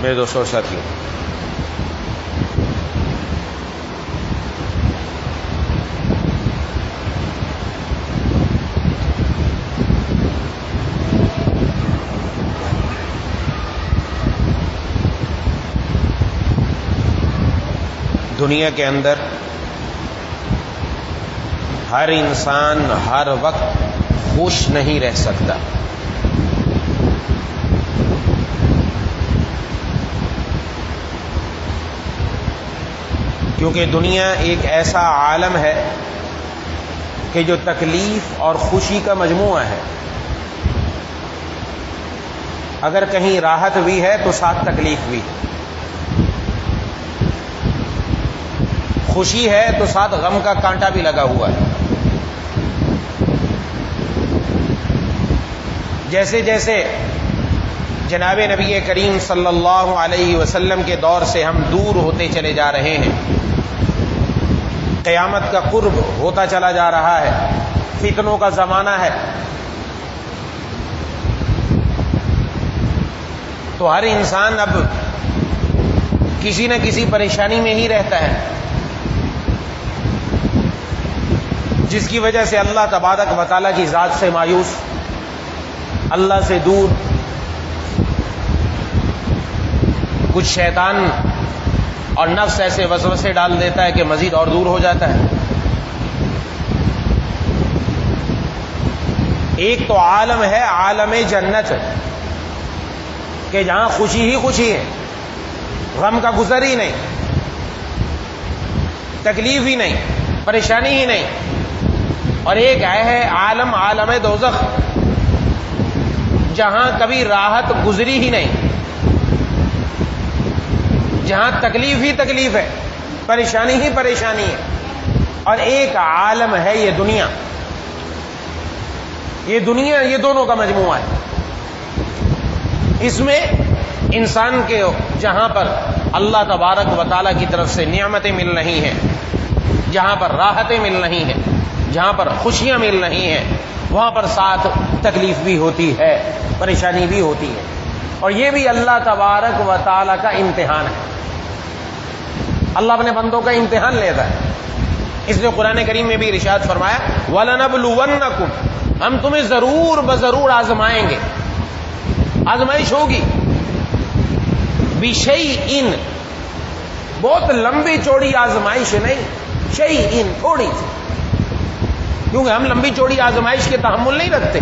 میرے دوستوں اور ساتھیوں، دنیا کے اندر ہر انسان ہر وقت خوش نہیں رہ سکتا، کیونکہ دنیا ایک ایسا عالم ہے کہ جو تکلیف اور خوشی کا مجموعہ ہے۔ اگر کہیں راحت بھی ہے تو ساتھ تکلیف بھی ہے، خوشی ہے تو ساتھ غم کا کانٹا بھی لگا ہوا ہے۔ جیسے جیسے جناب نبی کریم صلی اللہ علیہ وسلم کے دور سے ہم دور ہوتے چلے جا رہے ہیں، قیامت کا قرب ہوتا چلا جا رہا ہے، فتنوں کا زمانہ ہے، تو ہر انسان اب کسی نہ کسی پریشانی میں ہی رہتا ہے، جس کی وجہ سے اللہ تبارک و تعالیٰ کی ذات سے مایوس، اللہ سے دور، کچھ شیطان اور نفس ایسے وسوسے ڈال دیتا ہے کہ مزید اور دور ہو جاتا ہے۔ ایک تو عالم ہے، عالم جنت، کہ جہاں خوشی ہی خوشی ہے، غم کا گزر ہی نہیں، تکلیف ہی نہیں، پریشانی ہی نہیں۔ اور ایک ہے عالم، عالم دوزخ، جہاں کبھی راحت گزری ہی نہیں، جہاں تکلیف ہی تکلیف ہے، پریشانی ہی پریشانی ہے۔ اور ایک عالم ہے یہ دنیا، یہ دونوں کا مجموعہ ہے۔ اس میں انسان کے جہاں پر اللہ تبارک و تعالیٰ کی طرف سے نعمتیں مل رہی ہیں، جہاں پر راحتیں مل رہی ہیں، جہاں پر خوشیاں مل رہی ہیں، وہاں پر ساتھ تکلیف بھی ہوتی ہے، پریشانی بھی ہوتی ہے، اور یہ بھی اللہ تبارک و تعالیٰ کا امتحان ہے۔ اللہ اپنے بندوں کا امتحان لیتا ہے، اس لیے قرآن کریم میں بھی ارشاد فرمایا وَلَنَبْلُوَنَّكُمْ، ہم تمہیں ضرور بضرور آزمائیں گے، آزمائش ہوگی، بِشَيْءٍ، بہت لمبی چوڑی آزمائش نہیں، شَيْءٍ، تھوڑی سی، کیونکہ ہم لمبی چوڑی آزمائش کے تحمل نہیں رکھتے،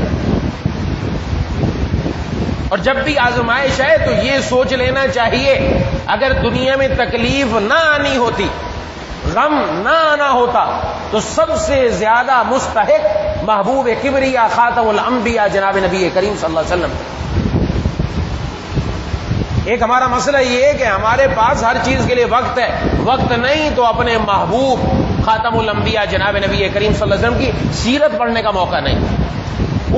اور جب بھی آزمائش ہے تو یہ سوچ لینا چاہیے اگر دنیا میں تکلیف نہ آنی ہوتی، غم نہ آنا ہوتا، تو سب سے زیادہ مستحق محبوب کبریا خاتم الانبیاء جناب نبی کریم صلی اللہ علیہ وسلم۔ ایک ہمارا مسئلہ یہ ہے کہ ہمارے پاس ہر چیز کے لیے وقت ہے، وقت نہیں تو اپنے محبوب خاتم الانبیاء جناب نبی کریم صلی اللہ علیہ وسلم کی سیرت پڑھنے کا موقع نہیں،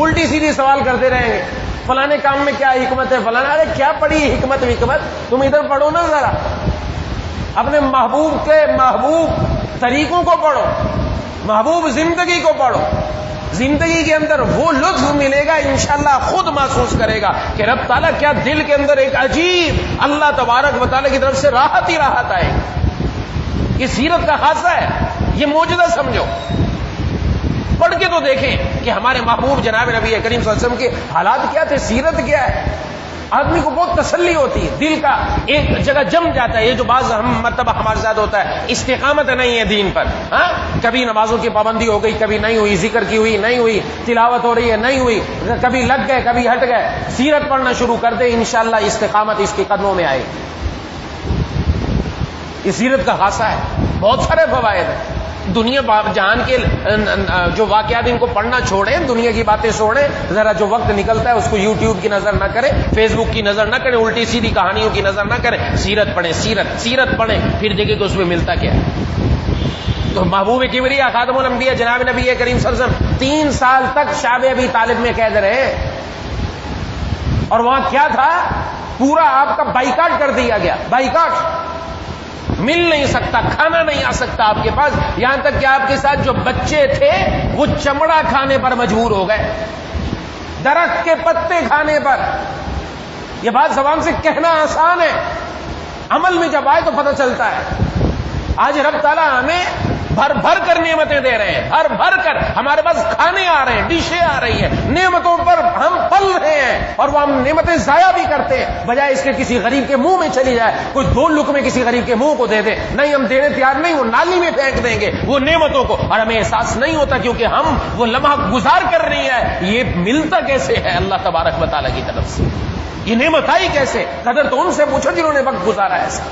الٹی سیدھی سوال کرتے رہیں گے، فلانے کام میں کیا حکمت ہے، فلانا، ارے کیا پڑھی حکمت، تم ادھر پڑھو نا، ذرا اپنے محبوب کے محبوب طریقوں کو پڑھو، محبوب زندگی کو پڑھو، زندگی کے اندر وہ لطف ملے گا، انشاءاللہ خود محسوس کرے گا کہ رب تعالیٰ کیا دل کے اندر ایک عجیب اللہ تبارک و تعالیٰ کی طرف سے راحت ہی راحت آئے۔ یہ سیرت کا خاصہ ہے، یہ معجزہ سمجھو، پڑھ کے تو دیکھیں کہ ہمارے محبوب جناب نبی کریم صلی اللہ علیہ وسلم کے حالات کیا تھے، سیرت کیا ہے۔ آدمی کو بہت تسلی ہوتی ہے، دل کا ایک جگہ جم جاتا ہے۔ یہ جو بعض مرتبہ ہمارے ساتھ ہوتا ہے، استقامت نہیں ہے دین پر، ہاں، کبھی نمازوں کی پابندی ہو گئی، کبھی نہیں ہوئی، ذکر کی ہوئی نہیں ہوئی، تلاوت ہو رہی ہے نہیں ہوئی، کبھی لگ گئے کبھی ہٹ گئے، سیرت پڑھنا شروع کر دے، انشاءاللہ استقامت اس کے قدموں میں آئے گی۔ یہ سیرت کا خاصہ ہے، بہت سارے فوائد ہیں۔ دنیا جہان کے جو واقعات ان کو پڑھنا چھوڑیں، دنیا کی باتیں چھوڑیں، ذرا جو وقت نکلتا ہے اس کو یوٹیوب کی نظر نہ کریں، فیس بک کی نظر نہ کریں، الٹی سیدھی کہانیوں کی نظر نہ کریں، سیرت پڑھیں، سیرت پڑھیں، پھر دیکھیں کہ اس میں ملتا کیا ہے۔ تو محبوب کبریا خاتم الانبیاء جناب نبی کریم صلی اللہ علیہ وسلم 3 سال تک شعب ابی طالب میں قید رہے، اور وہاں کیا تھا، پورا آپ کا بائیکاٹ کر دیا گیا، بائیکاٹ، مل نہیں سکتا، کھانا نہیں آ سکتا آپ کے پاس، یہاں تک کہ آپ کے ساتھ جو بچے تھے وہ چمڑا کھانے پر مجبور ہو گئے، درخت کے پتے کھانے پر۔ یہ بات زبان سے کہنا آسان ہے، عمل میں جب آئے تو پتہ چلتا ہے۔ آج رب تعالیٰ ہمیں بھر بھر کر نعمتیں دے رہے ہیں، بھر بھر کر ہمارے پاس کھانے آ رہے ہیں، ڈشیں آ رہی ہیں، نعمتوں پر ہم پل رہے ہیں، اور وہ ہم نعمتیں ضائع بھی کرتے ہیں، بجائے اس کے کسی غریب کے منہ میں چلی جائے، کوئی 2 لقمے کسی غریب کے منہ کو دے دے، نہیں ہم دینے تیار نہیں، وہ نالی میں پھینک دیں گے وہ نعمتوں کو، اور ہمیں احساس نہیں ہوتا کیونکہ ہم وہ لمحہ گزار کر رہی ہیں۔ یہ ملتا کیسے ہے اللہ تبارک و تعالیٰ کی طرف سے؟ یہ نعمت آئی کیسے؟ قدر تو ان سے پوچھو جنہوں نے وقت گزارا ایسا۔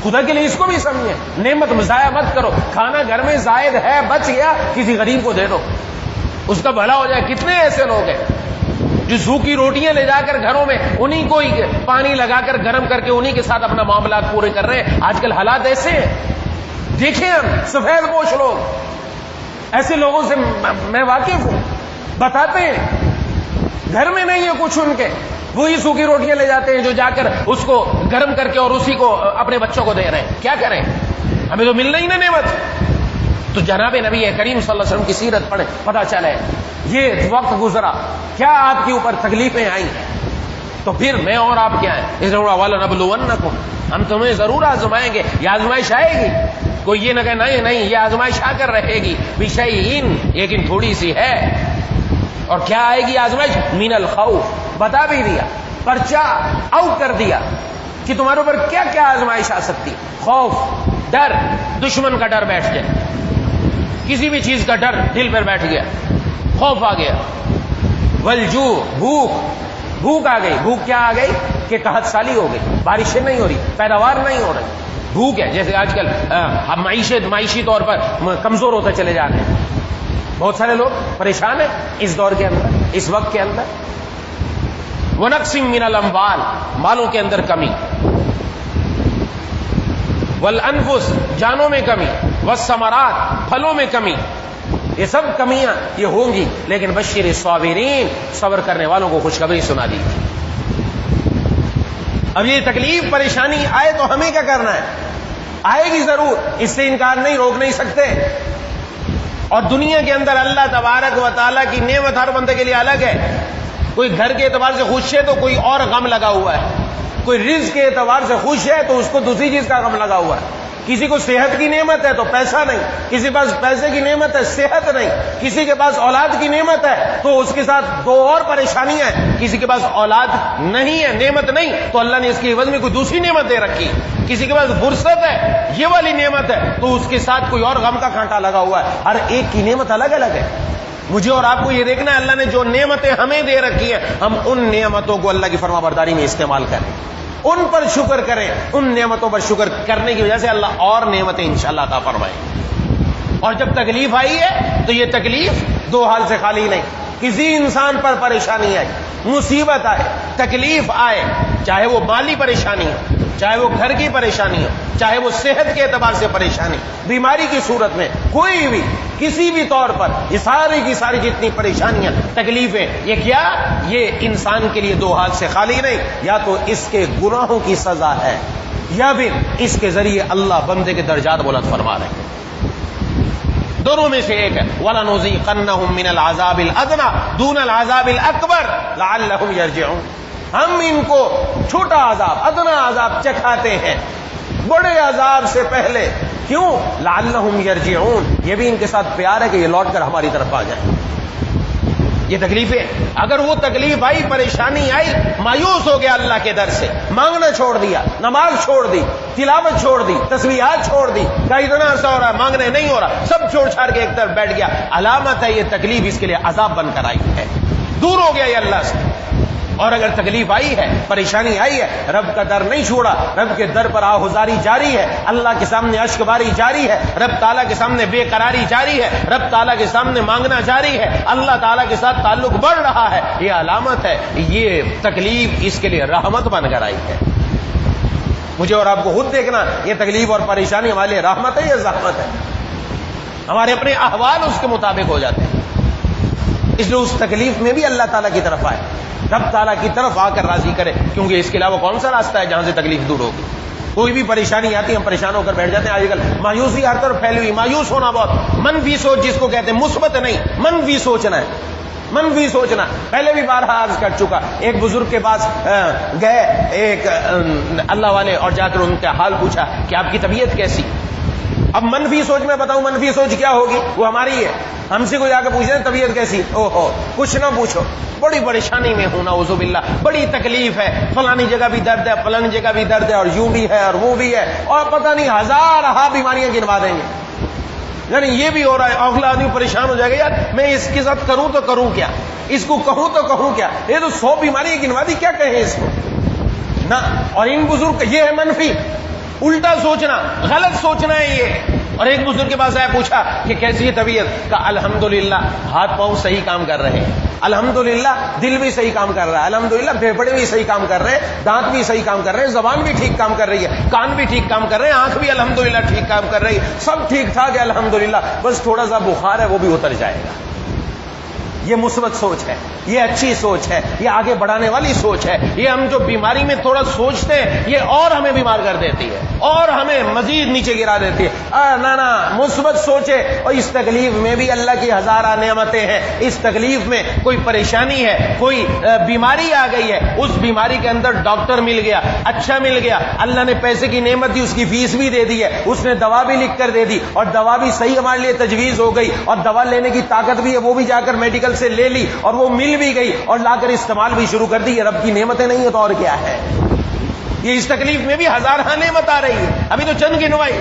خدا کے لیے اس کو بھی سمجھیں، نعمت ضائع مت کرو، کھانا گھر میں زائد ہے بچ گیا کسی غریب کو دے دو، اس کا بھلا ہو جائے۔ کتنے ایسے لوگ ہیں جو سوکھی روٹیاں لے جا کر گھروں میں انہیں کو پانی لگا کر گرم کر کے انہیں کے ساتھ اپنا معاملات پورے کر رہے ہیں۔ آج کل حالات ایسے ہیں، دیکھیں ہم سفید پوش لوگ، ایسے لوگوں سے میں واقف ہوں، بتاتے ہیں گھر میں نہیں ہے کچھ ان کے، وہی سوکھی روٹیاں لے جاتے ہیں جو جا کر اس کو گرم کر کے اور اسی کو اپنے بچوں کو دے رہے ہیں۔ کیا کریں، ہمیں تو مل رہی نا نعمت۔ تو جناب نبی کریم صلی اللہ علیہ وسلم کی سیرت پڑھیں، پتہ چلے یہ وقت گزرا، کیا آپ کے اوپر تکلیفیں آئی ہیں، تو پھر میں اور آپ کیا ہیں، اس لیے وَلَنَبْلُوَنَّكُمْ، ہم تمہیں ضرور آزمائیں گے، یہ آزمائش آئے گی۔ کوئی یہ نہ کہ نہیں یہ آزمائش آ کر رہے گی، بِشَيْءٍ، لیکن تھوڑی سی ہے۔ اور کیا آئے گی آزمائش؟ من الخوف، بتا بھی دیا، پرچہ آؤٹ کر دیا کہ تمہارے اوپر کیا کیا آزمائش آ سکتی۔ خوف، ڈر، دشمن کا ڈر بیٹھ جائے، کسی بھی چیز کا ڈر دل پر بیٹھ گیا، خوف آ گیا۔ والجوع، بھوک آ گئی۔ بھوک کیا آ گئی کہ قحط سالی ہو گئی، بارشیں نہیں ہو رہی، پیداوار نہیں ہو رہی، بھوک ہے۔ جیسے آج کل ہم معیشی طور پر کمزور ہوتے چلے جا رہے ہیں، بہت سارے لوگ پریشان ہیں اس دور کے اندر، اس وقت کے اندر۔ وَنَقْصٍ مِّنَ الْأَمْوَالِ، مالوں کے اندر کمی، وَالْأَنفُسِ، جانوں میں کمی، وَالثَّمَرَاتِ، پھلوں میں کمی، یہ سب کمیاں یہ ہوں گی، لیکن بشر الصابرین، صبر کرنے والوں کو خوشخبری سنا دی۔ اب یہ تکلیف پریشانی آئے تو ہمیں کیا کرنا ہے؟ آئے گی ضرور، اس سے انکار نہیں، روک نہیں سکتے۔ اور دنیا کے اندر اللہ تبارک و تعالیٰ کی نعمت ہر بندے کے لیے الگ ہے۔ کوئی گھر کے اعتبار سے خوش ہے تو کوئی اور غم لگا ہوا ہے، کوئی رزق کے اعتبار سے خوش ہے تو اس کو دوسری چیز کا غم لگا ہوا ہے۔ کسی کو صحت کی نعمت ہے تو پیسہ نہیں، کسی کے پاس پیسے کی نعمت ہے صحت نہیں، کسی کے پاس اولاد کی نعمت ہے تو اس کے ساتھ 2 اور پریشانیاں ہیں، کسی کے پاس اولاد نہیں ہے، نعمت نہیں تو اللہ نے اس کے عوض میں کوئی دوسری نعمت دے رکھی، کسی کے پاس فرصت ہے یہ والی نعمت ہے تو اس کے ساتھ کوئی اور غم کا کانٹا لگا ہوا ہے۔ ہر ایک کی نعمت الگ الگ ہے۔ مجھے اور آپ کو یہ دیکھنا ہے اللہ نے جو نعمتیں ہمیں دے رکھی ہیں، ہم ان نعمتوں کو اللہ کی فرما برداری میں استعمال کریں، ان پر شکر کریں، ان نعمتوں پر شکر کرنے کی وجہ سے اللہ اور نعمتیں انشاءاللہ عطا فرمائیں۔ اور جب تکلیف آئی ہے تو یہ تکلیف 2 حال سے خالی نہیں، کسی انسان پر پریشانی آئی، مصیبت آئے، تکلیف آئے، چاہے وہ مالی پریشانی ہو، چاہے وہ گھر کی پریشانی ہو، چاہے وہ صحت کے اعتبار سے پریشانی، بیماری کی صورت میں کوئی بھی کسی بھی طور پر، یہ ساری کی ساری جتنی پریشانیاں تکلیفیں، یہ کیا، یہ انسان کے لیے 2 حال سے خالی نہیں، یا تو اس کے گناہوں کی سزا ہے یا پھر اس کے ذریعے اللہ بندے کے درجات بلند فرما رہے ہیں۔ دونوں میں سے ایک ہے، وَلَنُذِيقَنَّهُم مِّنَ الْعَذَابِ الْأَدْنَىٰ دُونَ الْعَذَابِ الْأَكْبَرِ لَعَلَّهُمْ يَرْجِعُونَ، ہم ان کو چھوٹا عذاب، ادنا عذاب چکھاتے ہیں بڑے عذاب سے پہلے، کیوں؟ لعلہم یرجعون، یہ بھی ان کے ساتھ پیار ہے کہ یہ لوٹ کر ہماری طرف آ جائیں۔ یہ تکلیفیں، اگر وہ تکلیف آئی، پریشانی آئی، مایوس ہو گیا اللہ کے در سے، مانگنا چھوڑ دیا، نماز چھوڑ دی، تلاوت چھوڑ دی، تسبیحات چھوڑ دی، کہ اتنا عرصہ ہو رہا ہے مانگنے نہیں ہو رہا، سب چھوڑ چھاڑ کے ایک طرف بیٹھ گیا، علامت ہے یہ تکلیف اس کے لیے عذاب بن کر آئی ہے، دور ہو گیا یہ اللہ سے۔ اور اگر تکلیف آئی ہے، پریشانی آئی ہے، رب کا در نہیں چھوڑا، رب کے در پر آہذاری جاری ہے، اللہ کے سامنے اشک باری جاری ہے، رب تعالیٰ کے سامنے بے قراری جاری ہے، رب تعالیٰ کے سامنے مانگنا جاری ہے، اللہ تعالیٰ کے ساتھ تعلق بڑھ رہا ہے، یہ علامت ہے، یہ تکلیف اس کے لیے رحمت بن کر آئی ہے۔ مجھے اور آپ کو خود دیکھنا، یہ تکلیف اور پریشانی ہمارے لیے رحمت ہے یا زحمت ہے؟ ہمارے اپنے احوال اس کے مطابق ہو جاتے ہیں، اس لیے اس تکلیف میں بھی اللہ تعالیٰ کی طرف آئے، رب تعالیٰ کی طرف آ کر راضی کرے، کیونکہ اس کے علاوہ کون سا راستہ ہے جہاں سے تکلیف دور ہوگی؟ کوئی بھی پریشانی آتی ہے ہم پریشان ہو کر بیٹھ جاتے ہیں۔ آج کل مایوسی ہر طرف پھیلی ہوئی، مایوس ہونا بہت، منفی سوچ جس کو کہتے ہیں، مثبت نہیں، منفی سوچنا ہے، منفی سوچنا پہلے بھی بارہا عرض کر چکا. ایک بزرگ کے پاس گئے ایک اللہ والے اور جا کر ان کا حال پوچھا کہ آپ کی طبیعت کیسی. اب منفی سوچ میں بتاؤں منفی سوچ کیا ہوگی, وہ ہماری ہے. ہم سے کوئی جا کے پوچھ رہے ہیں طبیعت کیسی, او ہو کچھ نہ پوچھو, بڑی پریشانی میں ہوں نعوذ باللہ, بڑی تکلیف ہے, فلانی جگہ بھی درد ہے, فلانی جگہ بھی درد ہے, اور یوں بھی ہے اور وہ بھی ہے, اور پتہ نہیں ہزار بیماریاں گنوا دیں گے. یعنی یہ بھی ہو رہا ہے, اگلا آدمی پریشان ہو جائے گا, یار میں اس کے ساتھ کروں تو کروں کیا, اس کو کہوں تو کہوں کیا, یہ تو 100 بیماریاں گنوا دی, کیا کہیں اس کو نہ. اور ان بزرگ یہ ہے منفی, الٹا سوچنا, غلط سوچنا ہے یہ. اور ایک بزرگ کے پاس آیا, پوچھا کہ کیسی ہے طبیعت, کا الحمدللہ ہاتھ پاؤں صحیح کام کر رہے ہیں, الحمدللہ دل بھی صحیح کام کر رہا ہے, الحمدللہ پھیپھڑے بھی صحیح کام کر رہے ہیں, دانت بھی صحیح کام کر رہے ہیں, زبان بھی ٹھیک کام کر رہی ہے, کان بھی ٹھیک کام کر رہے ہیں, آنکھ بھی الحمدللہ ٹھیک کام کر رہی ہے, سب ٹھیک ٹھاک ہے الحمدللہ, بس تھوڑا سا بخار ہے وہ بھی اتر جائے گا. یہ مثبت سوچ ہے, یہ اچھی سوچ ہے, یہ آگے بڑھانے والی سوچ ہے. یہ ہم جو بیماری میں تھوڑا سوچتے ہیں یہ اور ہمیں بیمار کر دیتی ہے اور ہمیں مزید نیچے گرا دیتی ہے. نہ مثبت سوچے, اور اس تکلیف میں بھی اللہ کی ہزارہ نعمتیں ہیں. اس تکلیف میں کوئی پریشانی ہے, کوئی بیماری آ گئی ہے, اس بیماری کے اندر ڈاکٹر مل گیا, اچھا مل گیا, اللہ نے پیسے کی نعمت دی, اس کی فیس بھی دے دی ہے, اس نے دوا بھی لکھ کر دے دی, اور دوا بھی صحیح ہمارے لیے تجویز ہو گئی, اور دوا لینے کی طاقت بھی ہے, وہ بھی جا کر میڈیکل سے لے لی, اور وہ مل بھی گئی, اور لا کر استعمال بھی شروع کر دی. یہ رب کی نعمتیں نہیں ہے تو اور کیا ہے. یہ اس تکلیف میں بھی ہزارہ نعمت آ رہی ہے, ابھی تو چند گنوائی.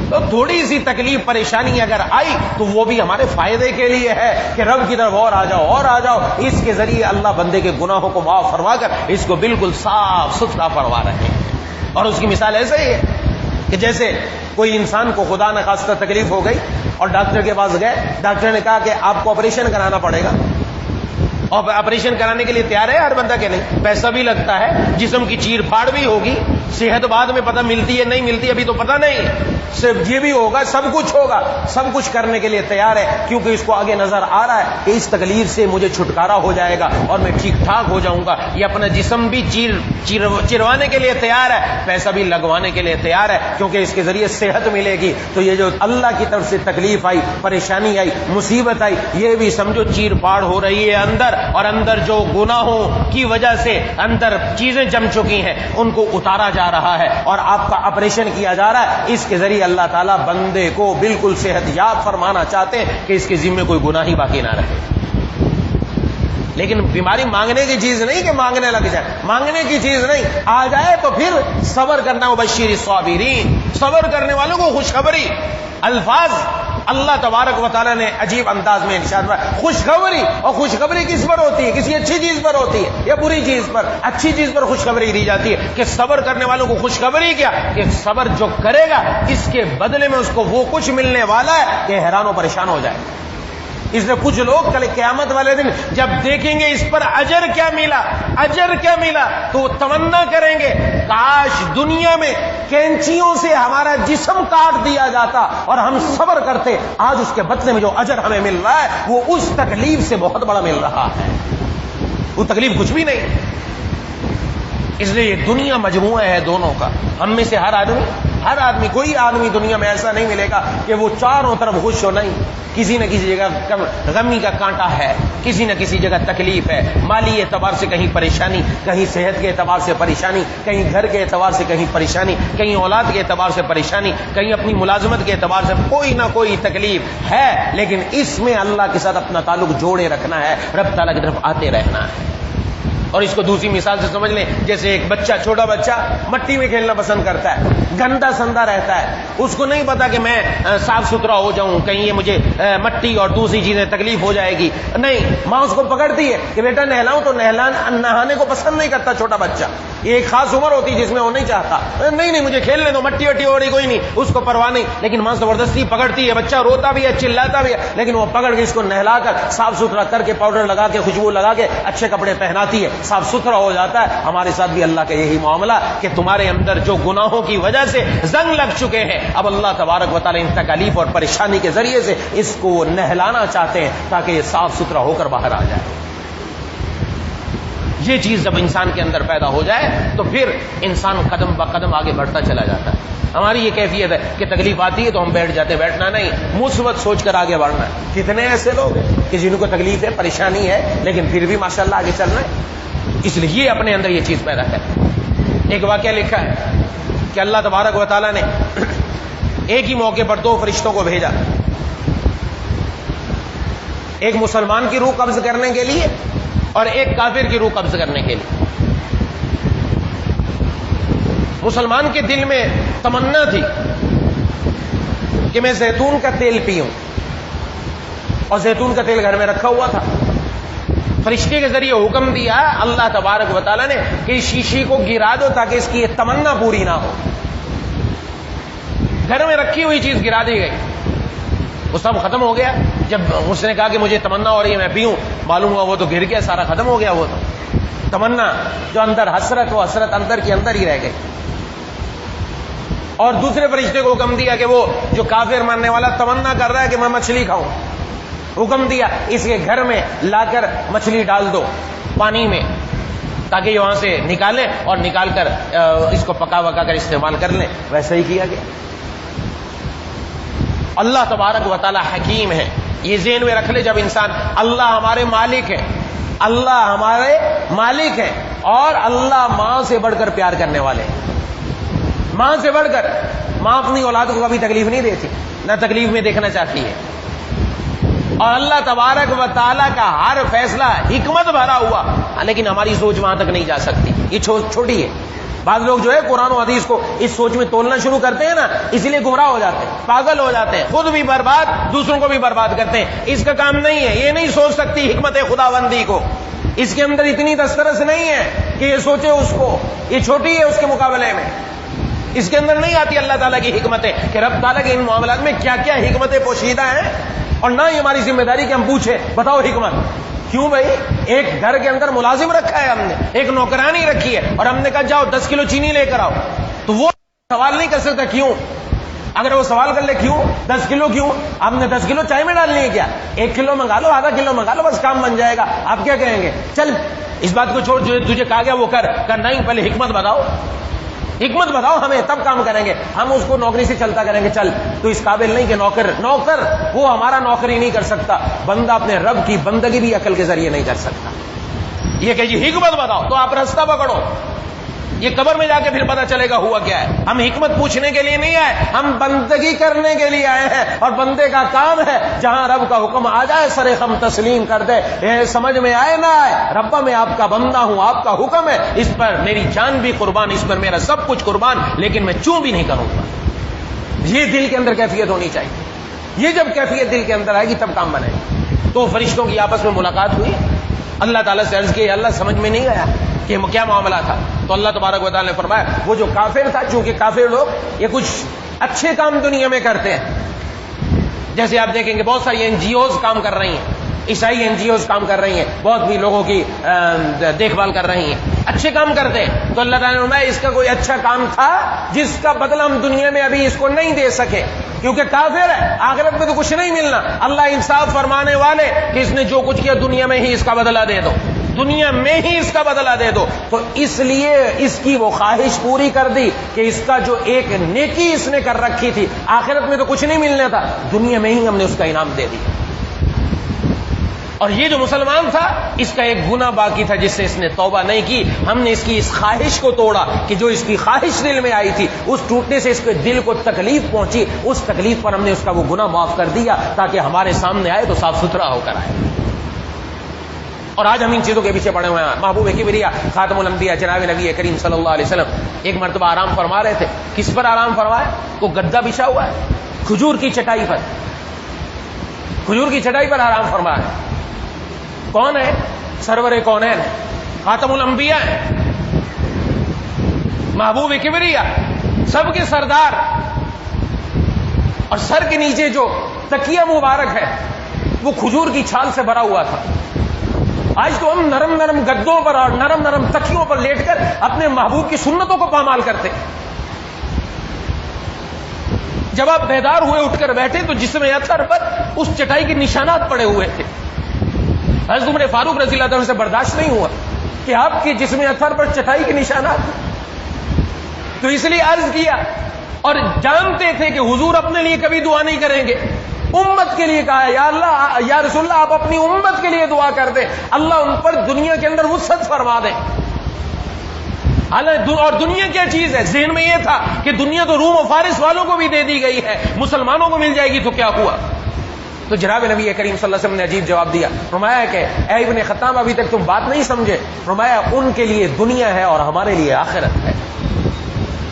تو تھوڑی سی تکلیف پریشانی اگر آئی تو وہ بھی ہمارے فائدے کے لیے ہے کہ رب کی طرف اور آ جاؤ اور آ جاؤ. اس کے ذریعے اللہ بندے کے گناہوں کو معاف فرما کر اس کو بالکل صاف ستھرا فرما رہے ہیں. اور اس کی مثال ایسے ہی ہے کہ جیسے کوئی انسان کو خدا نہ خواستہ تکلیف ہو گئی اور ڈاکٹر کے پاس گئے, ڈاکٹر نے کہا کہ آپ کو آپریشن کرانا پڑے گا, اور آپریشن کرانے کے لیے تیار ہے ہر بندہ کے نہیں, پیسہ بھی لگتا ہے, جسم کی چیر پھاڑ بھی ہوگی, صحت بعد میں پتہ ملتی ہے نہیں ملتی ابھی تو پتہ نہیں, صرف یہ بھی ہوگا, سب کچھ ہوگا, سب کچھ کرنے کے لیے تیار ہے, کیونکہ اس کو آگے نظر آ رہا ہے کہ اس تکلیف سے مجھے چھٹکارا ہو جائے گا اور میں ٹھیک ٹھاک ہو جاؤں گا. یہ اپنا جسم بھی چروانے کے لیے تیار ہے, پیسہ بھی لگوانے کے لیے تیار ہے, کیونکہ اس کے ذریعے صحت ملے گی. تو یہ جو اللہ کی طرف سے تکلیف آئی, پریشانی آئی, مصیبت آئی, یہ بھی سمجھو چیر پھاڑ ہو رہی ہے اندر, اور اندر جو گناہوں کی وجہ سے اندر چیزیں جم چکی ہیں ان کو اتارا جا رہا ہے, اور آپ کا آپریشن کیا جا رہا ہے. اس کے ذریعے اللہ تعالیٰ بندے کو بالکل صحت یاب فرمانا چاہتے ہیں کہ اس کے ذمے کوئی گناہ ہی باقی نہ رہے. لیکن بیماری مانگنے کی چیز نہیں کہ مانگنے لگ جائے, مانگنے کی چیز نہیں, آ جائے تو پھر صبر کرنا. وبشر الصابرین, صبر کرنے والوں کو خوشخبری. الفاظ اللہ تبارک و تعالیٰ نے عجیب انداز میں ارشاد فرمایا, خوشخبری. اور خوشخبری کس پر ہوتی ہے؟ کسی اچھی چیز پر ہوتی ہے یا بری چیز پر؟ اچھی چیز پر خوشخبری دی جاتی ہے کہ صبر کرنے والوں کو خوشخبری کیا کہ صبر جو کرے گا اس کے بدلے میں اس کو وہ کچھ ملنے والا ہے کہ حیران و پریشان ہو جائے. اس لیے کچھ لوگ کل قیامت والے دن جب دیکھیں گے اس پر اجر کیا ملا, اجر کیا ملا, تو تمنا کریں گے کاش دنیا میں کینچیوں سے ہمارا جسم کاٹ دیا جاتا اور ہم صبر کرتے. آج اس کے بدلے میں جو اجر ہمیں مل رہا ہے وہ اس تکلیف سے بہت بڑا مل رہا ہے, وہ تکلیف کچھ بھی نہیں. اس لیے یہ دنیا مجموعہ ہے دونوں کا. ہم میں سے ہر آدمی کوئی آدمی دنیا میں ایسا نہیں ملے گا کہ وہ چاروں طرف خوش ہو. نہیں, کسی نہ کسی جگہ غمی کا کانٹا ہے, کسی نہ کسی جگہ تکلیف ہے, مالی اعتبار سے کہیں پریشانی, کہیں صحت کے اعتبار سے پریشانی, کہیں گھر کے اعتبار سے کہیں پریشانی, کہیں اولاد کے اعتبار سے پریشانی, کہیں اپنی ملازمت کے اعتبار سے کوئی نہ کوئی تکلیف ہے. لیکن اس میں اللہ کے ساتھ اپنا تعلق جوڑے رکھنا ہے, رب تعالیٰ کی طرف آتے رہنا ہے. اور اس کو دوسری مثال سے سمجھ لیں, جیسے ایک بچہ, چھوٹا بچہ مٹی میں کھیلنا پسند کرتا ہے, گندا سندا رہتا ہے, اس کو نہیں پتا کہ میں صاف ستھرا ہو جاؤں, کہیں یہ مجھے مٹی اور دوسری چیزیں تکلیف ہو جائے گی. نہیں, ماں اس کو پکڑتی ہے کہ بیٹا نہلاؤں, تو نہانے کو پسند نہیں کرتا چھوٹا بچہ. یہ ایک خاص عمر ہوتی ہے جس میں وہ نہیں چاہتا, نہیں مجھے کھیلنے دو, مٹی وٹی ہو رہی کوئی نہیں, اس کو پرواہ نہیں. لیکن ماں زبردستی پکڑتی ہے, بچہ روتا بھی ہے, چلاتا بھی ہے, لیکن وہ پکڑ کے اس کو نہلا کر صاف ستھرا کر کے پاؤڈر لگا کے خوشبو لگا کے اچھے کپڑے پہناتی ہے, صاف ستھرا ہو جاتا ہے. ہمارے ساتھ بھی اللہ کا یہی معاملہ کہ تمہارے اندر جو گناہوں کی وجہ سے زنگ لگ چکے ہیں, اب اللہ تبارک و تعالیٰ ان تکالیف اور پریشانی کے ذریعے سے اس کو نہلانا چاہتے ہیں تاکہ یہ صاف ستھرا ہو کر باہر آ جائے. یہ چیز جب انسان کے اندر پیدا ہو جائے تو پھر انسان قدم با قدم آگے بڑھتا چلا جاتا ہے. ہماری یہ کیفیت ہے کہ تکلیف آتی ہے تو ہم بیٹھ جاتے ہیں. بیٹھنا نہیں, مثبت سوچ کر آگے بڑھنا ہے. کتنے ایسے لوگ ہیں کہ جن کو تکلیف ہے, پریشانی ہے, لیکن پھر بھی ماشاءاللہ آگے چل رہے ہیں. اس لیے یہ اپنے اندر یہ چیز پیدا ہے. ایک واقعہ لکھا ہے کہ اللہ تبارک و تعالیٰ نے ایک ہی موقع پر 2 فرشتوں کو بھیجا, ایک مسلمان کی روح قبض کرنے کے لیے اور ایک کافر کی روح قبض کرنے کے لیے. مسلمان کے دل میں تمنا تھی کہ میں زیتون کا تیل پیوں, اور زیتون کا تیل گھر میں رکھا ہوا تھا. فرشتے کے ذریعے حکم دیا اللہ تبارک و تعالیٰ نے کہ اس شیشی کو گرا دو تاکہ اس کی یہ تمنا پوری نہ ہو. گھر میں رکھی ہوئی چیز گرا دی گئی, وہ سب ختم ہو گیا. جب اس نے کہا کہ مجھے تمنا ہو رہی ہے میں پیوں, معلوم ہوا وہ تو گر گیا, سارا ختم ہو گیا. وہ تو تمنا جو اندر حسرت, وہ حسرت اندر کے اندر ہی رہ گئی. اور دوسرے فرشتے کو حکم دیا کہ وہ جو کافر ماننے والا تمنا کر رہا ہے کہ میں مچھلی کھاؤں, حکم دیا اس کے گھر میں لا کر مچھلی ڈال دو پانی میں تاکہ یہ وہاں سے نکالیں اور نکال کر اس کو پکا وکا کر استعمال کر لیں. ویسا ہی کیا گیا. اللہ تبارک و تعالی حکیم ہے, یہ ذہن میں رکھ لے. جب انسان, اللہ ہمارے مالک ہے, اللہ ہمارے مالک ہے, اور اللہ ماں سے بڑھ کر پیار کرنے والے ہیں. ماں سے بڑھ کر. ماں اپنی اولاد کو کبھی تکلیف نہیں دیتی, نہ تکلیف میں دیکھنا چاہتی ہے. اور اللہ تبارک و تعالیٰ کا ہر فیصلہ حکمت بھرا ہوا, لیکن ہماری سوچ وہاں تک نہیں جا سکتی, یہ چھوٹی ہے. بعض لوگ جو ہے قرآن و حدیث کو اس سوچ میں تولنا شروع کرتے ہیں نا, اس لیے گمراہ ہو جاتے ہیں, پاگل ہو جاتے ہیں, خود بھی برباد, دوسروں کو بھی برباد کرتے ہیں. اس کا کام نہیں ہے, یہ نہیں سوچ سکتی حکمت خداوندی کو, اس کے اندر اتنی دسترس نہیں ہے کہ یہ سوچے اس کو, یہ چھوٹی ہے اس کے مقابلے میں. اس کے اندر نہیں آتی اللہ تعالیٰ کی حکمتیں کہ رب تعالیٰ کے ان معاملات میں کیا کیا حکمتیں پوشیدہ ہیں. اور نہ ہی ہماری ذمہ داری کہ ہم پوچھیں بتاؤ حکمت. کیوں بھائی, ایک گھر کے اندر ملازم رکھا ہے ہم نے, ایک نوکرانی رکھی ہے, اور ہم نے کہا جاؤ 10 کلو چینی لے کر آؤ, تو وہ سوال نہیں کر سکتا کیوں. اگر وہ سوال کر لے کیوں 10 کلو کیوں, آپ نے 10 کلو چائے میں ڈالنی ہے کیا, 1 کلو منگا لو, آدھا کلو منگا لو, بس کام بن جائے گا. آپ کیا کہیں گے, چل اس بات کو چھوڑ, جو تجھے کہا گیا وہ کر. نہیں, پہلے حکمت بتاؤ, حکمت بتاؤ ہمیں, تب کام کریں گے. ہم اس کو نوکری سے چلتا کریں گے. چل تو اس قابل نہیں کہ نوکر وہ ہمارا نوکری نہیں کر سکتا, بندہ اپنے رب کی بندگی بھی عقل کے ذریعے نہیں کر سکتا. یہ کہ جی حکمت بتاؤ, تو آپ راستہ پکڑو. یہ قبر میں جا کے پھر پتا چلے گا ہوا کیا ہے. ہم حکمت پوچھنے کے لیے نہیں آئے, ہم بندگی کرنے کے لیے آئے ہیں. اور بندے کا کام ہے جہاں رب کا حکم آ جائے سرے خم تسلیم کر دے, سمجھ میں آئے نہ آئے, رب میں آپ کا بندہ ہوں, آپ کا حکم ہے, اس پر میری جان بھی قربان, اس پر میرا سب کچھ قربان, لیکن میں چوں بھی نہیں کروں گا. یہ دل کے اندر کیفیت ہونی چاہیے. یہ جب کیفیت دل کے اندر آئے گی تب کام بنے گا. تو فرشتوں کی آپس میں ملاقات ہوئی, اللہ تعالیٰ سے عرض کی, اللہ سمجھ میں نہیں آیا کہ کیا معاملہ تھا. تو اللہ تبارک و تعالیٰ نے فرمایا وہ جو کافر تھا, چونکہ کافر لوگ یہ کچھ اچھے کام دنیا میں کرتے ہیں, جیسے آپ دیکھیں گے بہت ساری NGOs کام کر رہی ہیں, عیسائی NGOs کام کر رہی ہیں, بہت بھی لوگوں کی دیکھ بھال کر رہی ہیں, اچھے کام کرتے ہیں. تو اللہ تعالیٰ نے فرمایا اس کا کوئی اچھا کام تھا جس کا بدلہ ہم دنیا میں ابھی اس کو نہیں دے سکے, کیونکہ کافر ہے, آخرت میں تو کچھ نہیں ملنا. اللہ انصاف فرمانے والے کہ اس نے جو کچھ کیا دنیا میں ہی اس کا بدلہ دے دو, دنیا میں ہی اس کا بدلہ دے دو. تو اس لیے اس کی وہ خواہش پوری کر دی کہ اس کا جو ایک نیکی اس نے کر رکھی تھی, آخرت میں تو کچھ نہیں ملنا تھا, دنیا میں ہی ہم نے اس کا انعام دے دیا. اور یہ جو مسلمان تھا اس کا ایک گناہ باقی تھا جس سے اس نے توبہ نہیں کی. ہم نے اس کی اس خواہش کو توڑا کہ جو اس کی خواہش دل میں آئی تھی, اس ٹوٹنے سے اس کے دل کو تکلیف پہنچی, اس تکلیف پر ہم نے اس کا وہ گناہ معاف کر دیا تاکہ ہمارے سامنے آئے تو صاف ستھرا ہو کر آئے. اور آج ہم ان چیزوں کے پیچھے پڑے ہوئے ہیں. محبوب کبریا خاتم الانبیاء جناب نبی کریم صلی اللہ علیہ وسلم ایک مرتبہ آرام فرما رہے تھے. کس پر آرام فرمایا؟ وہ گدا بچھا ہوا ہے کھجور کی چٹائی پر, کھجور کی چٹائی پر آرام فرمایا. کون ہے؟ سرور کونین, خاتم الانبیاء ہے, محبوب کبریا, سب کے سردار. اور سر کے نیچے جو تکیہ مبارک ہے وہ کھجور کی چھال سے بھرا ہوا تھا. آج تو ہم نرم نرم گدوں پر اور نرم نرم تکیوں پر لیٹ کر اپنے محبوب کی سنتوں کو پامال کرتے. جب آپ بیدار ہوئے اٹھ کر بیٹھے تو جسم اثر پر اس چٹائی کے نشانات پڑے ہوئے تھے. حضرت عمر فاروق رضی اللہ عنہ سے برداشت نہیں ہوا کہ آپ کے جسم اثر پر چٹائی کے نشانات ہیں. تو اس لیے عرض کیا، اور جانتے تھے کہ حضور اپنے لیے کبھی دعا نہیں کریں گے، امت کے لیے کہا ہے یا اللہ یا رسول اللہ آپ اپنی امت کے لیے دعا کر دیں، اللہ ان پر دنیا کے اندر وسعت فرما دیں. اور دنیا کیا چیز ہے؟ ذہن میں یہ تھا کہ دنیا تو روم و فارس والوں کو بھی دے دی گئی ہے، مسلمانوں کو مل جائے گی، تو کیا ہوا؟ تو جناب نبی کریم صلی اللہ علیہ وسلم نے عجیب جواب دیا، فرمایا کہ اے ابن خطاب ابھی تک تم بات نہیں سمجھے. فرمایا ان کے لیے دنیا ہے اور ہمارے لیے آخرت ہے.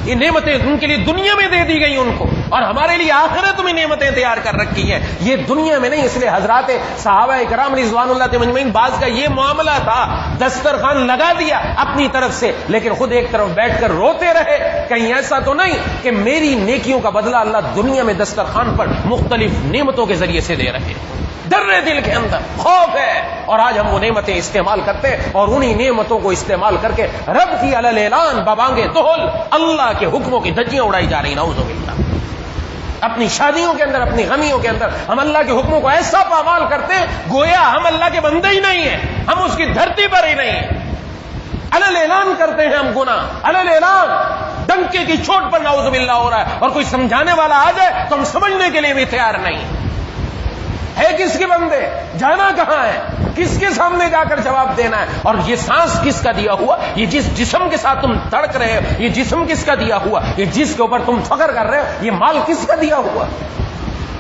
یہ نعمتیں ان کے لیے دنیا میں دے دی گئی ان کو، اور ہمارے لیے آخرت میں نعمتیں تیار کر رکھی ہیں. یہ دنیا میں نہیں. اس لیے حضرات صحابہ کرام رضوان اللہ تعالی اجمعین بعض کا یہ معاملہ تھا، دسترخوان لگا دیا اپنی طرف سے، لیکن خود ایک طرف بیٹھ کر روتے رہے. کہیں ایسا تو نہیں کہ میری نیکیوں کا بدلہ اللہ دنیا میں دسترخوان پر مختلف نعمتوں کے ذریعے سے دے رہے. ڈر دل کے اندر خوف ہے، اور آج ہم وہ نعمتیں استعمال کرتے ہیں، اور انہی نعمتوں کو استعمال کر کے رب کی علل اعلان ببانگے دہل اللہ کے حکموں کی دھجیاں اڑائی جا رہی. نعوذ باللہ. اپنی شادیوں کے اندر، اپنی غمیوں کے اندر ہم اللہ کے حکموں کو ایسا پامال کرتے ہیں گویا ہم اللہ کے بندے ہی نہیں ہیں، ہم اس کی دھرتی پر ہی نہیں ہیں. علل اعلان کرتے ہیں ہم گناہ، علل اعلان ڈنکے کی چوٹ پر نعوذ باللہ ہو رہا ہے، اور کوئی سمجھانے والا آ جائے تو ہم سمجھنے کے لیے بھی تیار نہیں. ہے کس کے بندے؟ جانا کہاں ہے؟ کس کے سامنے جا کر جواب دینا ہے؟ اور یہ سانس کس کا دیا ہوا؟ یہ جس جسم کے ساتھ تم تڑک رہے ہو، یہ جسم کس کا دیا ہوا؟ یہ جس کے اوپر تم فخر کر رہے ہو، یہ مال کس کا دیا ہوا؟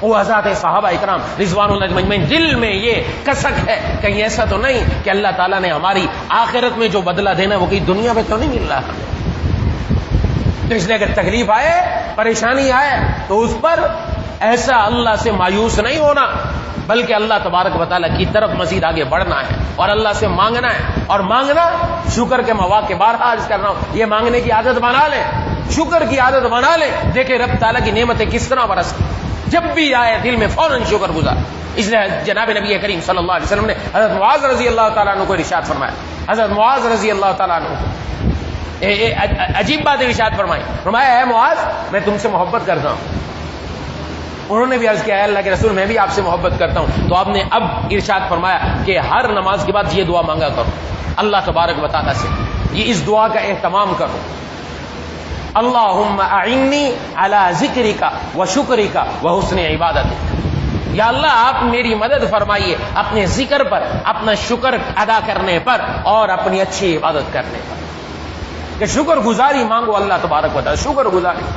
وہ حضرات صحابہ اکرام رضوان اللہ اجمعین دل میں یہ کسک ہے، کہیں ایسا تو نہیں کہ اللہ تعالیٰ نے ہماری آخرت میں جو بدلہ دینا ہے وہ کہیں دنیا میں تو نہیں مل رہا ہمیں. تو اس لیے اگر تکلیف آئے، پریشانی آئے، تو اس پر ایسا اللہ سے مایوس نہیں ہونا، بلکہ اللہ تبارک و تعالیٰ کی طرف مزید آگے بڑھنا ہے اور اللہ سے مانگنا ہے. اور مانگنا شکر کے مواقع بارہا عرض کر رہا ہوں، یہ مانگنے کی عادت بنا لیں، شکر کی عادت بنا لیں. دیکھیں رب تعالیٰ کی نعمتیں کس طرح برستی، جب بھی آئے دل میں فوراً شکر گزار. اس لیے جناب نبی کریم صلی اللہ علیہ وسلم نے حضرت معاذ رضی اللہ تعالیٰ عنہ کو ارشاد فرمایا. حضرت معاذ رضی اللہ تعالیٰ عنہ عجیب بات ارشاد فرمائی. فرمایا اے معاذ میں تم سے محبت کرتا ہوں. انہوں نے بھی عرض کیا ہے اللہ کے رسول میں بھی آپ سے محبت کرتا ہوں. تو آپ نے اب ارشاد فرمایا کہ ہر نماز کے بعد یہ دعا مانگا کرو اللہ تبارک و تعالیٰ سے، یہ اس دعا کا اہتمام کرو. اللہم اعنی علی ذکرک و شکرک و حسن عبادتک. یا اللہ آپ میری مدد فرمائیے اپنے ذکر پر، اپنا شکر ادا کرنے پر، اور اپنی اچھی عبادت کرنے پر. کہ شکر گزاری مانگو اللہ تبارک و تعالیٰ، شکر گزاری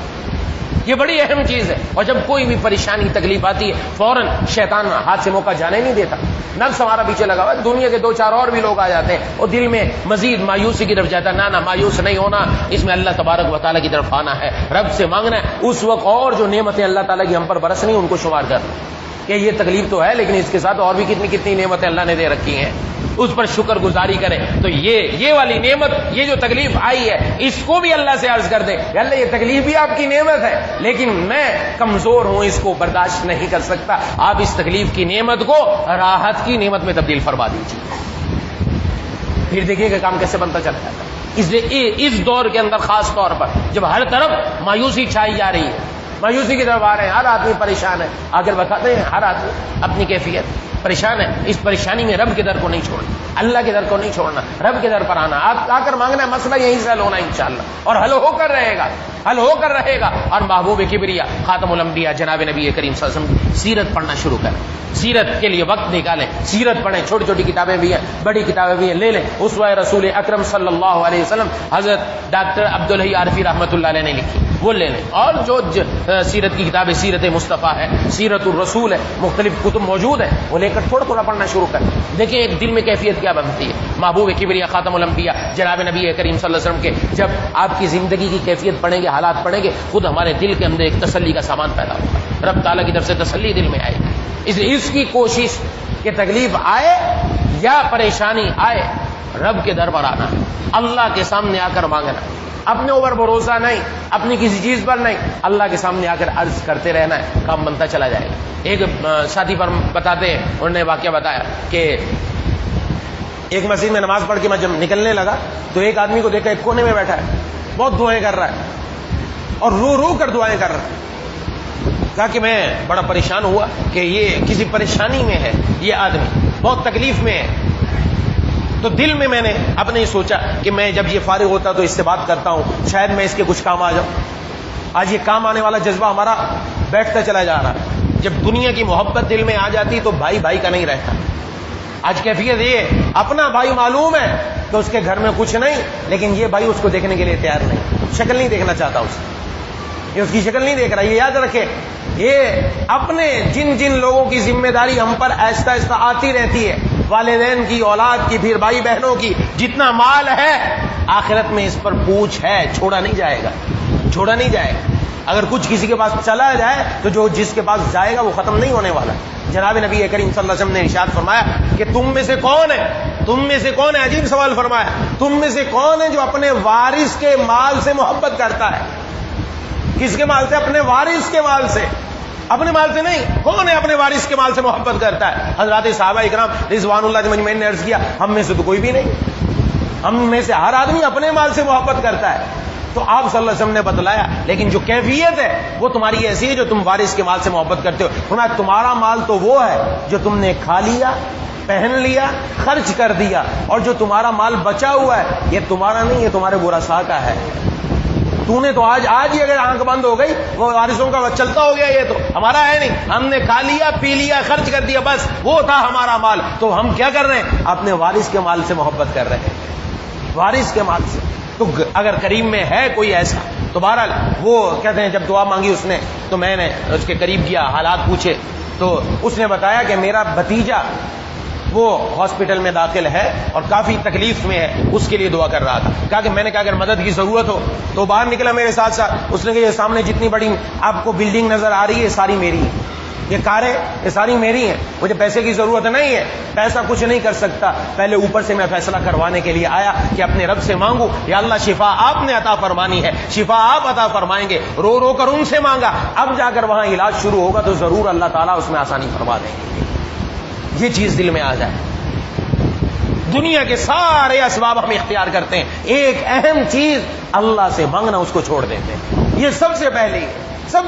یہ بڑی اہم چیز ہے. اور جب کوئی بھی پریشانی تکلیف آتی ہے فوراً شیطان ہاتھ سے موقع جانے نہیں دیتا. نفس ہمارا پیچھے لگا ہوا ہے، دنیا کے دو چار اور بھی لوگ آ جاتے ہیں، اور دل میں مزید مایوسی کی طرف جاتا ہے. نہ مایوس نہیں ہونا، اس میں اللہ تبارک و تعالیٰ کی طرف آنا ہے، رب سے مانگنا ہے. اس وقت اور جو نعمتیں اللہ تعالیٰ کی ہم پر برسنی ان کو شمار کرنا کہ یہ تکلیف تو ہے لیکن اس کے ساتھ اور بھی کتنی نعمتیں اللہ نے دے رکھی ہیں، اس پر شکر گزاری کریں. تو یہ والی نعمت، یہ جو تکلیف آئی ہے اس کو بھی اللہ سے عرض کر دیں کہ اللہ یہ تکلیف بھی آپ کی نعمت ہے لیکن میں کمزور ہوں، اس کو برداشت نہیں کر سکتا. آپ اس تکلیف کی نعمت کو راحت کی نعمت میں تبدیل فرما دیجیے. پھر دیکھیے کہ کام کیسے بنتا چلا جاتا ہے. اس لیے اس دور کے اندر خاص طور پر جب ہر طرف مایوسی چھائی جا رہی ہے، مایوسی کی طرف آ رہے ہیں، ہر آدمی پریشان ہے. آگر بتاتے ہیں ہر آدمی اپنی کیفیت پریشان ہے. اس پریشانی میں رب کے در کو نہیں چھوڑنا، اللہ کے در کو نہیں چھوڑنا، رب کے در پر آنا، آپ آ کر مانگنا ہے. مسئلہ یہیں سے حل ہونا انشاءاللہ، اور حل ہو کر رہے گا، حل ہو کر رہے گا. اور محبوب کبریا خاتم الانبیاء جناب نبی کریم صلی اللہ علیہ وسلم کی سیرت پڑھنا شروع کریں. سیرت کے لیے وقت نکالیں، سیرت پڑھیں. چھوٹی چھوٹی کتابیں بھی ہیں، بڑی کتابیں بھی ہیں، لے لیں. اسوہ رسول اکرم صلی اللہ علیہ وسلم حضرت ڈاکٹر عبدالحی عارفی رحمۃ اللہ علیہ نے لکھی، وہ لے لیں. اور جو سیرت کی کتابیں، سیرت مصطفیٰ ہے، سیرت الرسول ہے، مختلف کتب موجود ہیں، وہ لے کر تھوڑا تھوڑا پڑھنا شروع کریں. دیکھیں ایک دل میں کیفیت کیا بنتی ہے. محبوب کبریا خاتم الانبیاء جناب نبی کریم صلی اللہ علیہ وسلم کے جب آپ کی زندگی کی کیفیت پڑھیں گے، حالات پڑھیں گے، خود ہمارے دل کے اندر ایک تسلی کا سامان پیدا ہوگا. رب تعالیٰ کی طرف سے تسلی دل میں آئے گی. اس لیے اس کی کوشش کہ تکلیف آئے یا پریشانی آئے رب کے در پر آنا، اللہ کے سامنے آ کر مانگنا، اپنے اوپر بھروسہ نہیں، اپنی کسی چیز پر نہیں، اللہ کے سامنے آ کر عرض کرتے رہنا ہے، کام بنتا چلا جائے گا. ایک ساتھی پر بتاتے ہیں، انہوں نے واقعہ بتایا کہ ایک مسجد میں نماز پڑھ کے میں جب نکلنے لگا تو ایک آدمی کو دیکھا ایک کونے میں بیٹھا ہے، بہت دعائیں کر رہا ہے اور رو رو کر دعائیں کر رہا ہے. کہا کہ میں بڑا پریشان ہوا کہ یہ کسی پریشانی میں ہے، یہ آدمی بہت تکلیف میں ہے. تو دل میں نے اپنے سوچا کہ میں جب یہ فارغ ہوتا تو اس سے بات کرتا ہوں، شاید میں اس کے کچھ کام آ جاؤں. آج یہ کام آنے والا جذبہ ہمارا بیٹھتا چلا جا رہا. جب دنیا کی محبت دل میں آ جاتی تو بھائی بھائی کا نہیں رہتا. آج کیفیت یہ اپنا بھائی معلوم ہے کہ اس کے گھر میں کچھ نہیں، لیکن یہ بھائی اس کو دیکھنے کے لیے تیار نہیں، شکل نہیں دیکھنا چاہتا اسے، یہ اس کی شکل نہیں دیکھ رہا. یہ یاد رکھے، یہ اپنے جن جن لوگوں کی ذمہ داری ہم پر آہستہ آہستہ آتی رہتی ہے، والدین کی، اولاد کی، پھر بھائی بہنوں کی، جتنا مال ہے آخرت میں اس پر پوچھ ہے، چھوڑا نہیں جائے گا، چھوڑا نہیں جائے گا. اگر کچھ کسی کے پاس چلا جائے تو جو جس کے پاس جائے گا وہ ختم نہیں ہونے والا. جناب نبی کریم صلی اللہ علیہ وسلم نے ارشاد فرمایا کہ تم میں سے کون ہے، تم میں سے کون ہے، عجیب سوال فرمایا، تم میں سے کون ہے جو اپنے وارث کے مال سے محبت کرتا ہے؟ کس کے مال سے؟ اپنے وارث کے مال سے، اپنے مال سے نہیں. کون ہے اپنے وارث کے مال سے محبت کرتا ہے؟ حضرات صحابہ اکرام رضوان اللہ مجمعین نے عرض کیا ہم میں سے تو کوئی بھی نہیں، ہم میں سے ہر آدمی اپنے مال سے محبت کرتا ہے. تو آپ صلی اللہ علیہ وسلم نے بتلایا لیکن جو کیفیت ہے وہ تمہاری ایسی ہے جو تم وارث کے مال سے محبت کرتے ہو. فرمایا تمہارا مال تو وہ ہے جو تم نے کھا لیا، پہن لیا، خرچ کر دیا، اور جو تمہارا مال بچا ہوا ہے یہ تمہارا نہیں، یہ تمہارے ورثاء کا ہے. تو نے تو آج ہی اگر آنکھ بند ہو گئی وہ وارثوں کا چلتا ہو گیا، یہ تو ہمارا ہے نہیں، ہم نے کھا لیا، پی لیا، خرچ کر دیا، بس وہ تھا ہمارا مال. تو ہم کیا کر رہے ہیں؟ اپنے وارث کے مال سے محبت کر رہے ہیں، وارث کے مال سے. تو اگر قریب میں ہے کوئی ایسا تو بہرحال وہ کہتے ہیں جب دعا مانگی اس نے تو میں نے اس کے قریب گیا، حالات پوچھے تو اس نے بتایا کہ میرا بھتیجا وہ ہاسپٹل میں داخل ہے اور کافی تکلیف میں ہے، اس کے لیے دعا کر رہا تھا. کہا کہ میں نے کہا اگر مدد کی ضرورت ہو تو باہر نکلا میرے ساتھ ساتھ. اس نے کہا یہ سامنے جتنی بڑی آپ کو بلڈنگ نظر آ رہی ہے ساری میری ہے، یہ کاریں یہ ساری میری ہیں، مجھے پیسے کی ضرورت نہیں ہے، پیسہ کچھ نہیں کر سکتا. پہلے اوپر سے میں فیصلہ کروانے کے لیے آیا کہ اپنے رب سے مانگوں یا اللہ شفا آپ نے عطا فرمانی ہے، شفا آپ عطا فرمائیں گے. رو رو کر ان سے مانگا، اب جا کر وہاں علاج شروع ہوگا تو ضرور اللہ تعالیٰ اس میں آسانی فرما دیں گے. یہ چیز دل میں آ جائے. دنیا کے سارے اسباب ہم اختیار کرتے ہیں، ایک اہم چیز اللہ سے مانگنا اس کو چھوڑ دیتے ہیں. یہ سب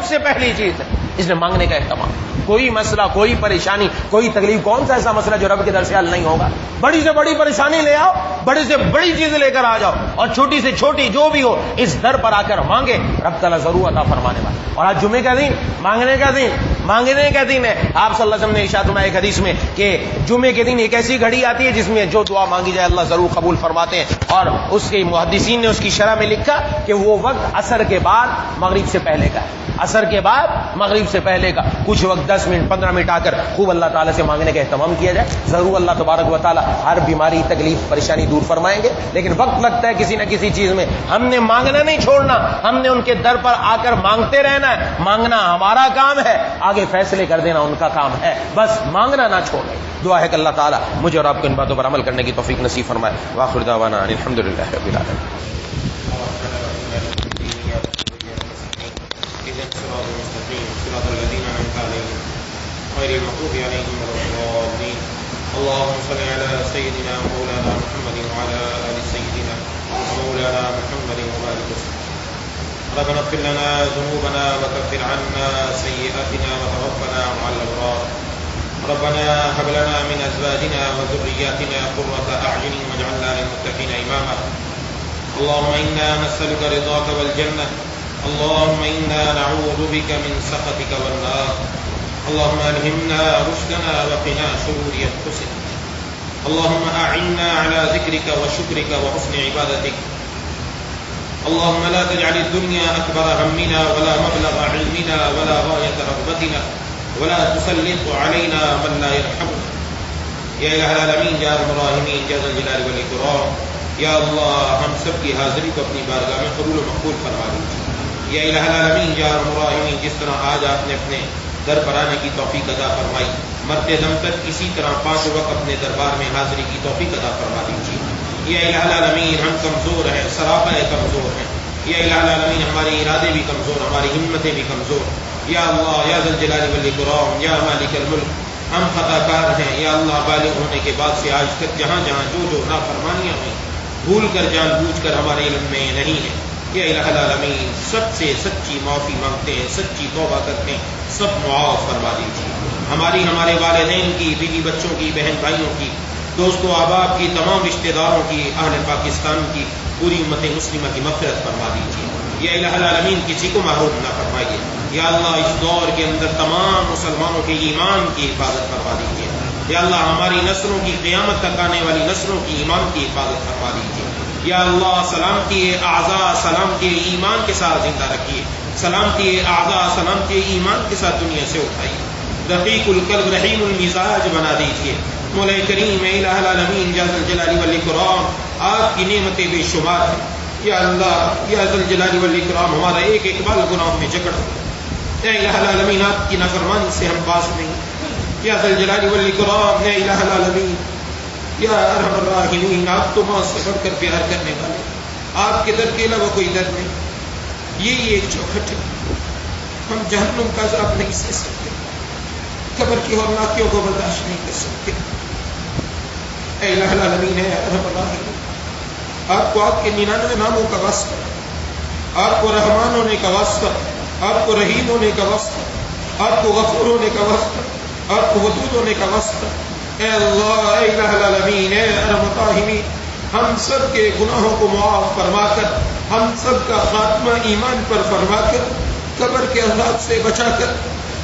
سے پہلی چیز ہے، اس نے مانگنے کا اہتمام. کوئی مسئلہ، کوئی پریشانی، کوئی تکلیف، کون سا ایسا مسئلہ جو رب کے در سے حل نہیں ہوگا؟ بڑی سے بڑی پریشانی لے آؤ، بڑی سے بڑی چیز لے کر آ جاؤ، اور چھوٹی سے چھوٹی جو بھی ہو اس در پر آ کر مانگے، رب تعالیٰ ضرور عطا فرمانے والا. اور آج جمعے کا دن مانگنے کا دن ہے. آپ صلی اللہ علیہ وسلم نے ارشاد فرمایا ایک حدیث میں کہ جمعے کے دن ایک ایسی گھڑی آتی ہے جس میں جو دعا مانگی جائے اللہ ضرور قبول فرماتے ہیں. اور اس کے محدثین نے اس کی شرح میں لکھا کہ وہ وقت عصر کے بعد مغرب سے پہلے کا ہے، عصر کے بعد مغرب سے پہلے کا. کچھ وقت 10 منٹ 15 منٹ آ کر خوب اللہ تعالیٰ سے مانگنے کا اہتمام کیا جائے، ضرور اللہ تبارک و تعالیٰ ہر بیماری، تکلیف، پریشانی دور فرمائیں گے. لیکن وقت لگتا ہے کسی نہ کسی چیز میں. ہم نے مانگنا نہیں چھوڑنا، ہم نے ان کے در پر آ کر مانگتے رہنا ہے. مانگنا ہمارا کام ہے، آگے فیصلے کر دینا ان کا کام ہے، بس مانگنا نہ چھوڑیں. دعا ہے کہ اللہ تعالیٰ مجھے اور آپ کو ان باتوں پر عمل کرنے کی توفیق نصیب فرمائے. وآخر دعوانا الحمدللہ رب العالمین. غير المغضوب عليهم ولا الضالين. اللهم صل على سيدنا مولانا محمد وعلى آل سيدنا مولانا محمد وبارك وسلم. ربنا اغفر لنا ذنوبنا وكفر عنا سيئاتنا وتوفنا مع الأبرار. ربنا هب لنا من أزواجنا وذرياتنا قرة أعين واجعلنا للمتقين إماما. اللهم إنا نسألك رضاك والجنة. اللهم إنا نعوذ بك من سخطك والنار. اللهم ألهمنا رشدنا وقنا شرور أنفسنا. اللهم أعنا على ذكرك وشكرك وحسن عبادتك. اللهم لا تجعل الدنيا أكبر همنا ولا مبلغ علمنا ولا غاية رغبتنا ولا تسلط علينا من لا يرحمنا. يا إله العالمين يا أرحم الراحمين يا ذا الجلال والإكرام. یا اللہ ہم سب کی حاضری کو اپنی بارگاہ میں قبول و مقبول فرما دیجیے. یا الہ العالمین یا ارحم الراحمین، جس طرح آج آپ نے اپنے در پر آنے کی توفیق عطا فرمائی، مرتے دم تک اسی طرح 5 وقت اپنے دربار میں حاضری کی توفیق عطا فرما دیجیے. یا الہ العالمین ہم کمزور ہیں، سراپا کمزور ہیں. یا الہ العالمین ہمارے ارادے بھی کمزور، ہماری ہمتیں بھی کمزور. یا اللہ یا ذا الجلال والاکرام یا مالک الملک، ہم خطا کار ہیں. یا اللہ بالغ ہونے کے بعد سے آج تک جہاں جہاں جو نافرمانیاں ہوئیں، بھول کر جان بوجھ کر ہمارے علم میں نہیں ہے. یا الہ العالمین سب سے سچی معافی مانگتے ہیں، سچی توبہ کرتے ہیں، سب معاف فرما دیجیے. ہمارے والدین کی، بیوی بچوں کی، بہن بھائیوں کی، دوستو احباب کی، تمام رشتہ داروں کی، اہل پاکستان کی، پوری امت مسلمہ کی مغفرت فرما دیجیے. یا الہ العالمین کسی کو محروم نہ فرمائیے. یا اللہ اس دور کے اندر تمام مسلمانوں کے ایمان کی حفاظت فرما دیجیے. یا اللہ ہماری نسلوں کی، قیامت تک آنے والی نسلوں کی ایمان کی حفاظت فرما دیجیے. یا اللہ سلامتی اعضاء، سلامتی ایمان کے ساتھ زندہ رکھیے. سلامتی اعضاء، سلامتی ایمان کے ساتھ دنیا سے اٹھائیے. رقیق القلب، رحیم المزاج بنا دیجیے. مولا کریم الہ العالمین یا ذا الجلال والاکرام، آپ کی نعمتیں بے شمار ہیں. یا اللہ یا ذا الجلال والاکرام، ہمارا ایک بال گناہوں میں جکڑ ہو. یا الہ العالمین آپ کی نافرمانی سے ہم باز نہیں. یا ذا الجلال والاکرام، یا الہ العالمین یا ارحم الراحمین، آپ تو ماں سے بڑھ کر پیار کرنے والے، آپ کے در کے علاوہ کوئی در نہیں. یہی ایک چوکھٹ ہے. ہم جہنم کا عذاب نہیں سہ سکتے، قبر کی ہولناکیوں کو برداشت نہیں کر سکتے. اے الہ العالمین ہے ارحم الراحمین، آپ کو آپ کے 99 ناموں کا واسطہ، آپ کو رحمان ہونے کا واسطہ، آپ کو رحیم ہونے کا واسطہ، آپ کو غفور ہونے کا واسطہ، آپ کو ودود ہونے کا واسطہ. اے اللہ، اے الہ العالمین، اے ارحم الراحمین، ہم سب کے گناہوں کو معاف فرما کر، ہم سب کا خاتمہ ایمان پر فرما کر، قبر کے عذاب سے بچا کر،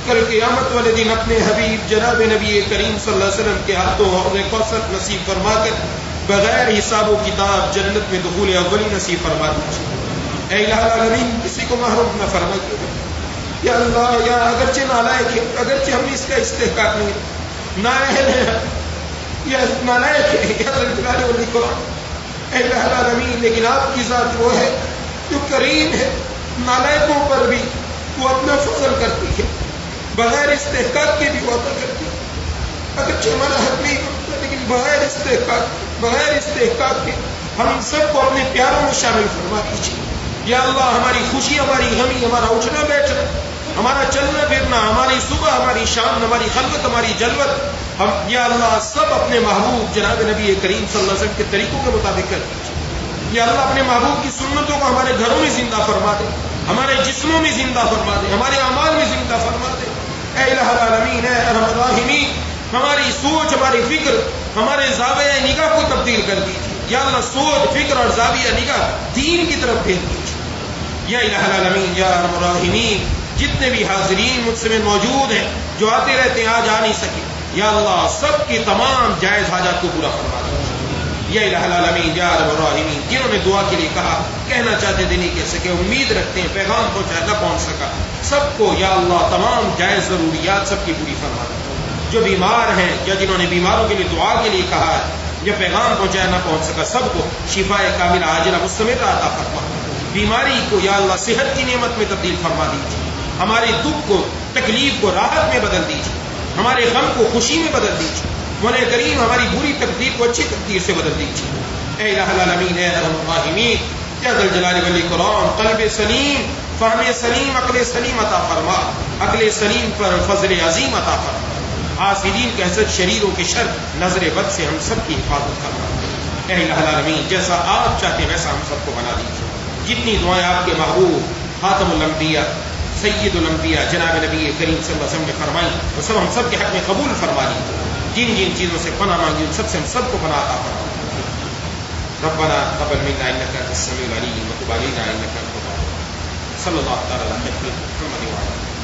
کل قیامت والے دن اپنے حبیب جناب نبی کریم صلی اللہ علیہ وسلم کے ہاتھوں حوض کوثر نصیب فرما کر بغیر حساب و کتاب جنت میں دخول اولی نصیب فرما دیجیے. اے الہ العالمین کسی کو محروم نہ فرمائیے. یا اللہ، یا اگرچہ نالائق ہے، اگرچہ ہم اس کا استحقاق نہیں ہے، نااہل ہے، یا نالائق ہے، یا ذا الجلال والاکرام، اے الہ العالمین، لیکن آپ کی ذات وہ ہے جو کریم ہے. نالائقوں پر بھی وہ اپنا فضل کرتی ہے، بغیر استحقاق کے بھی وہ عطا کرتی ہے. اگرچہ ہمارا حق نہیں ہوتا، لیکن بغیر استحقاق کے ہم سب کو اپنے پیاروں میں شامل فرما دیجیے. یا اللہ ہماری خوشی، ہماری غمی، ہمارا اٹھنا بیٹھنا، ہمارا چلنا پھرنا، ہماری صبح، ہماری شام، ہماری خلوت، ہماری جلوت، ہم یا اللہ سب اپنے محبوب جناب نبی کریم صلی اللہ علیہ وسلم کے طریقوں کے مطابق کر دیجیے. یا اللہ اپنے محبوب کی سنتوں کو ہمارے گھروں میں زندہ فرما دے، ہمارے جسموں میں زندہ فرما دے، ہمارے اعمال میں زندہ فرما دے. اے الہ العالمین، اے ارحم الراحمین، ہماری سوچ، ہماری فکر، ہمارے زاویہ نگاہ کو تبدیل کر دیجیے. یا اللہ سوچ، فکر اور زاویہ نگاہ دین کی طرف پھیر دیجیے. یا الہ العالمین، یا ارحم الراحمین، جتنے بھی حاضرین مجھ سے موجود ہیں جو آتے رہتے ہیں آج آ نہیں سکے، یا اللہ سب کی تمام جائز حاجات کو پورا فرما دیجیے. یا الہ العالمین، یا ارحم الراحمین، جنہوں نے دعا کے لیے کہا، کہنا چاہتے تھے نہیں کہہ سکے، امید رکھتے ہیں پیغام پہنچایا نہ پہنچ سکا، سب کو یا اللہ تمام جائز ضروریات سب کی پوری فرما دے. جو بیمار ہیں یا جنہوں نے بیماروں کے لیے دعا کے لیے کہا ہے یا پیغام پہنچایا نہ پہنچ سکا، سب کو شفاء کاملہ عاجلہ مستمرہ عطا فرما. بیماری کو یا اللہ صحت کی نعمت میں تبدیل فرما دیجیے. ہمارے دکھ کو، تکلیف کو راحت میں بدل دیجیے. ہمارے غم کو خوشی میں بدل دیجیے. مولا کریم ہماری بری تقدیر کو اچھی تقدیر سے بدل دیجیے. اے الہ العالمین، اے ارحم الراحمین، یا ذا الجلال والاکرام، قلب سلیم، فہم سلیم، عقل سلیم عطا فرما. عقل سلیم پر فضل عظیم عطا فرما. حاسدین کے حسد، شریروں کے شر، نظر بد سے ہم سب کی حفاظت کرنا. اے الہ العالمین جیسا آپ چاہتے ہیں ویسا ہم سب کو بنا دیجیے. جتنی دعائیں آپ کے محبوب خاتم الانبیاء سید الانبیاء جناب نبی کریم صلی اللہ علیہ وسلم نے فرمائی وہ سب ہم سب کے حق میں قبول فرما لیجیے. جن جن چیزوں سے پناہ مانگی ان سب سے ہم سب کو پناہ عطا فرما. ربنا تقبل منا انك انت السميع العليم وتب علينا انك انت التواب. صلی اللہ تعالی علیہ وسلم.